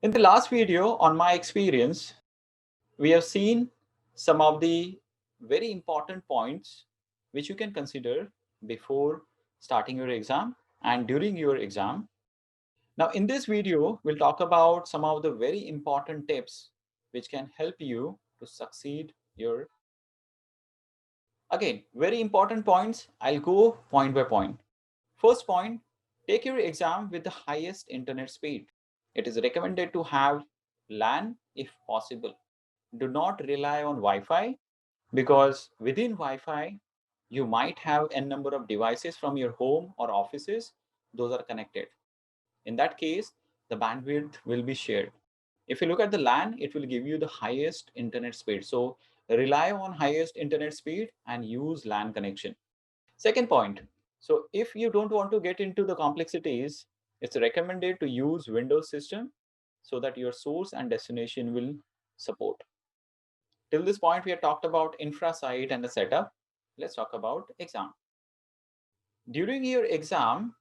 In the last video on my experience, we have seen some of the very important points which you can consider before starting your exam and during your exam. Now, in this video, we'll talk about some of the very important tips which can help you to succeed your. Again, very important points. I'll go point by point. First point, take your exam with the highest internet speed. It is recommended to have LAN if possible. Do not rely on Wi-Fi because within Wi-Fi, you might have n number of devices from your home or offices. Those are connected. In that case, the bandwidth will be shared. If you look at the LAN, it will give you the highest internet speed. So rely on highest internet speed and use LAN connection. Second point, so if you don't want to get into the complexities, it's recommended to use Windows system so that your source and destination will support. Till this point, we have talked about infra site and the setup. Let's talk about exam. During your exam,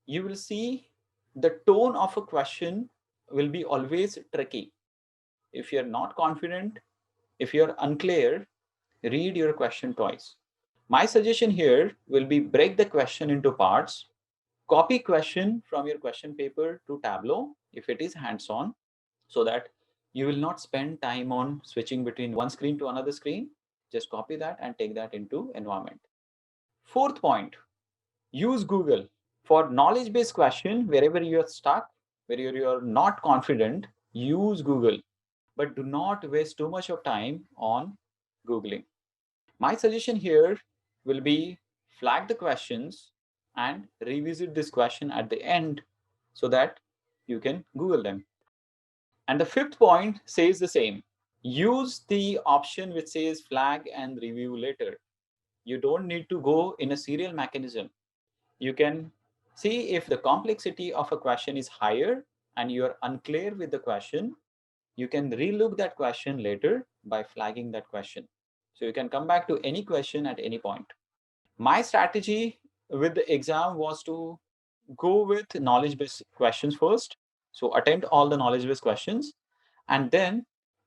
you will see the tone of a question will be always tricky. If you're not confident, if you're unclear, read your question twice. My suggestion here will be break the question into parts, copy question from your question paper to Tableau if it is hands-on, so that you will not spend time on switching between one screen to another screen. Just copy that and take that into environment. Fourth point, use Google. For knowledge-based question, wherever you are stuck, where you are not confident, use Google. But do not waste too much of time on Googling. My suggestion here will be flag the questions and revisit this question at the end so that you can Google them. And the fifth point says the same. Use the option which says flag and review later. You don't need to go in a serial mechanism. You can see if the complexity of a question is higher and you are unclear with the question, you can relook that question later by flagging that question. So you can come back to any question at any point. My strategy with the exam was to go with knowledge-based questions first. So attempt all the knowledge-based questions and then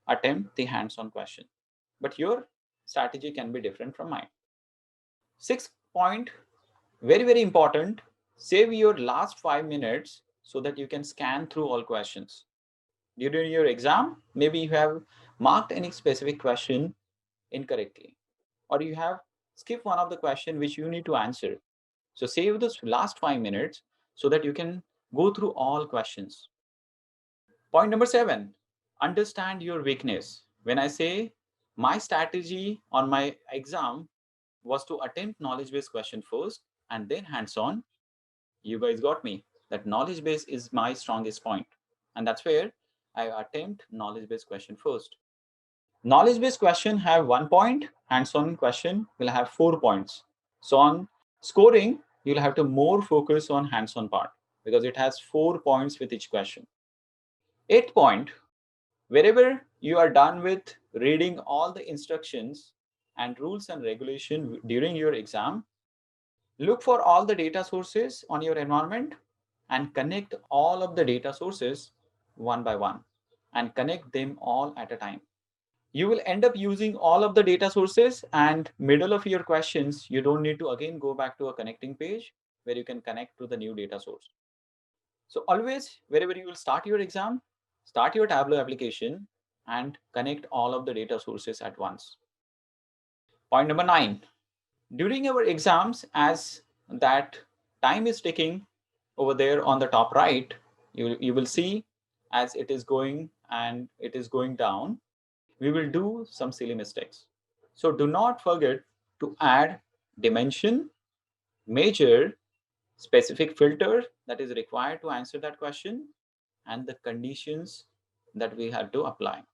attempt the hands-on question. But your strategy can be different from mine. Sixth point, very, very important, save your last 5 minutes so that you can scan through all questions. During your exam, maybe you have marked any specific question incorrectly, or you have skipped one of the question which you need to answer. So save those last 5 minutes so that you can go through all questions. Point number 7, understand your weakness. When I say my strategy on my exam was to attempt knowledge-based question first and then hands-on, you guys got me. That knowledge-based is my strongest point. And that's where I attempt knowledge-based question first. Knowledge-based question have 1 point, hands-on question will have 4 points. So on scoring, you'll have to more focus on hands-on part because it has 4 points with each question. 8 point, wherever you are done with reading all the instructions and rules and regulation during your exam, look for all the data sources on your environment and connect all of the data sources one by one and connect them all at a time. You will end up using all of the data sources, and middle of your questions, you don't need to again go back to a connecting page where you can connect to the new data source. So always, wherever you will start your exam, start your Tableau application and connect all of the data sources at once. Point number 9, during our exams, as that time is ticking over there on the top right, you will see as it is going and it is going down, we will do some silly mistakes. So do not forget to add dimension, measure, specific filter that is required to answer that question, and the conditions that we have to apply.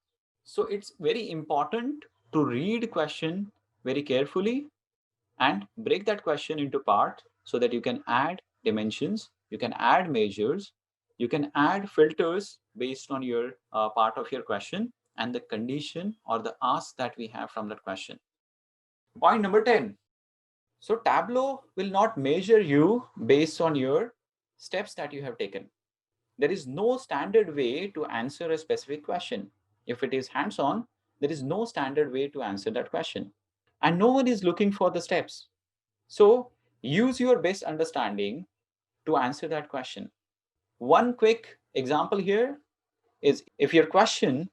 So it's very important to read question very carefully and break that question into parts so that you can add dimensions, you can add measures, you can add filters based on your part of your question and the condition or the ask that we have from that question. Point number 10. So Tableau will not measure you based on your steps that you have taken. There is no standard way to answer a specific question. If it is hands-on, there is no standard way to answer that question. And no one is looking for the steps. So use your best understanding to answer that question. One quick example here is if your question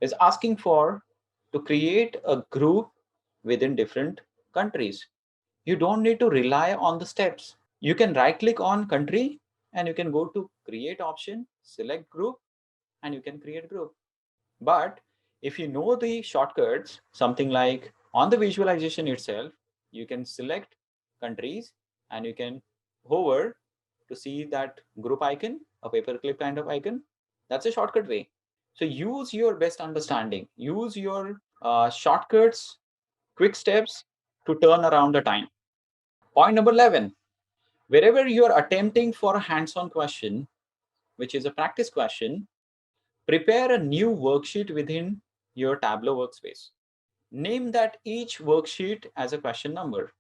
is asking for to create a group within different countries, you don't need to rely on the steps. You can right click on country and you can go to create option, select group, and you can create group. But if you know the shortcuts, something like on the visualization itself, you can select countries and you can hover to see that group icon, a paperclip kind of icon. That's a shortcut way. So use your best understanding, use your shortcuts, quick steps to turn around the time. Point number 11, wherever you are attempting for a hands-on question, which is a practice question, prepare a new worksheet within your Tableau workspace. Name that each worksheet as a question number.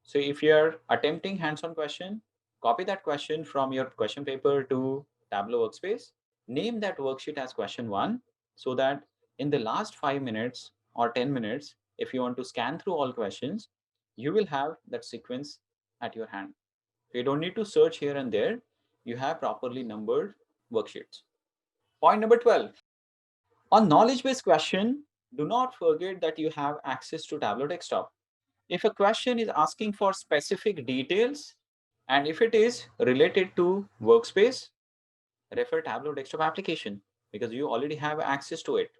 So if you're attempting hands-on question, copy that question from your question paper to Tableau workspace. Name that worksheet as question 1 so that in the last 5 minutes or 10 minutes, if you want to scan through all questions, you will have that sequence at your hand. So you don't need to search here and there. You have properly numbered worksheets. Point number 12. On knowledge-based question, do not forget that you have access to Tableau Desktop. If a question is asking for specific details, and if it is related to workspace, refer Tableau Desktop application because you already have access to it.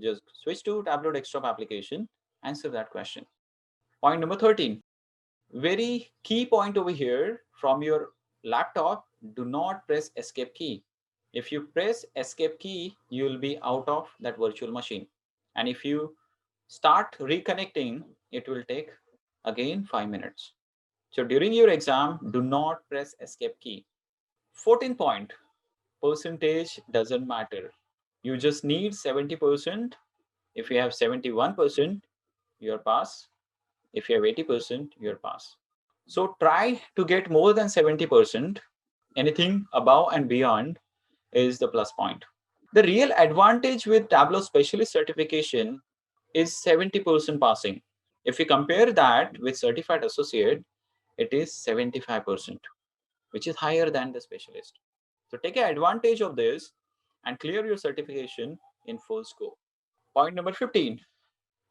Just switch to Tableau Desktop application, answer that question. Point number 13. Very key point over here, from your laptop, do not press escape key. If you press escape key, you will be out of that virtual machine. And if you start reconnecting, it will take again 5 minutes. So during your exam, do not press escape key. 14th point, percentage doesn't matter. You just need 70%. If you have 71%, you're pass. If you have 80%, you're pass. So try to get more than 70%. Anything above and beyond is the plus point. The real advantage with Tableau Specialist certification is 70% passing. If you compare that with Certified Associate, it is 75%, which is higher than the Specialist. So take advantage of this and clear your certification in full scope. Point number 15.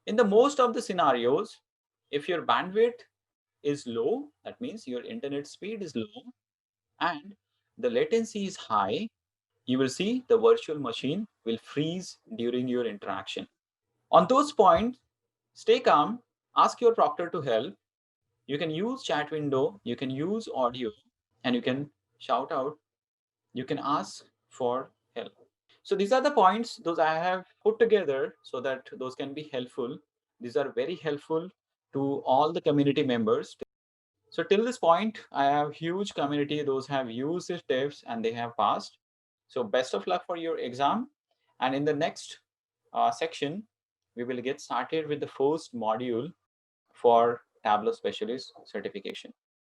In the most of the scenarios, if your bandwidth is low, that means your internet speed is low and the latency is high, you will see the virtual machine will freeze during your interaction. On those points, stay calm, ask your proctor to help. You can use chat window, you can use audio, and you can shout out, you can ask for help. So these are the points those I have put together so that those can be helpful. These are very helpful to all the community members. So till this point, I have huge community. Those have used these tips and they have passed. So best of luck for your exam. And in the next section, we will get started with the first module for Tableau Specialist certification.